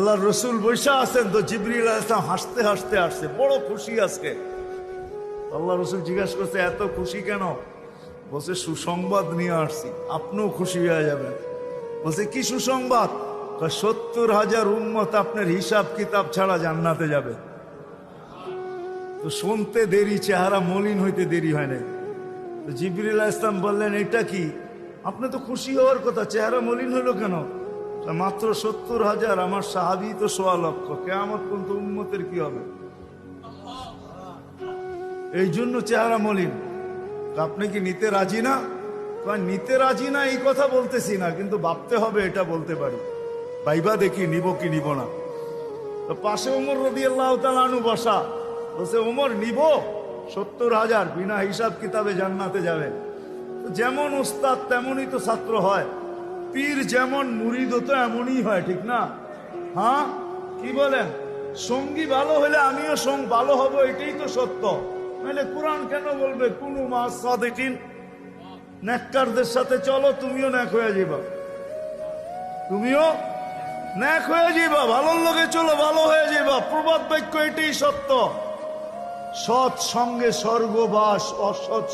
আল্লাহর রসুল বৈশা আছেন তো জিবরিল আলাইহিস সালাম হাসতে হাসতে আসছে, বড় খুশি আজকে। আল্লাহ রসুল জিজ্ঞাসা করছে এত খুশি কেন? বলছে সুসংবাদ নিয়ে আসছি, আপনিও খুশি হয়ে যাবেন। বলছে কি সুসংবাদ? 70,000 উম্মত আপনার হিসাব কিতাব ছাড়া জান্নাতে যাবে। তো শুনতে দেরি, চেহারা মলিন হইতে দেরি হয় না। তো জিবরিল আলাইহিস সালাম বললেন এটা কি? আপনি তো খুশি হওয়ার কথা, চেহারা মলিন হলো কেন? মাত্র 70,000, আমার সাহাবী তো 1.25 লক্ষ, কিয়ামত পর্যন্ত উম্মতের কি হবে? এই জন্য চেহারা মলিন। আপনি কি নিতে রাজি না? নিতে রাজি না এই কথা বলতেছি না, কিন্তু ভাবতে হবে এটা বলতে পারি। ভাইবা দেখি নিব কি নিব না। তো পাশে ওমর রাদিয়াল্লাহু তাআলা আনহু বসা, বলছে ওমর নিব 70,000, বিনা হিসাব কিতাবে জান্নাতে যাবে। যেমন উস্তাদ তেমনই তো ছাত্র হয়, পীর যেমন মুরিদও তো এমনই হয়, ঠিক না? হ্যাঁ, কি বলেন? সঙ্গী ভালো হলে আমিও ভালো হব, এটাই তো সত্য। নাহলে কোরআন কেন বলবে কুনু মা'আস সাদিকিন? নেককারদের সাথে চলো, তুমিও নেক হয়ে যাবা, তুমিও নেক হয়ে যাবা। ভালোর লোকে চলো, ভালো হয়ে যাবা। প্রবাদ বাক্য এটাই সত্য। সৎ সঙ্গে স্বর্গবাস, অসৎ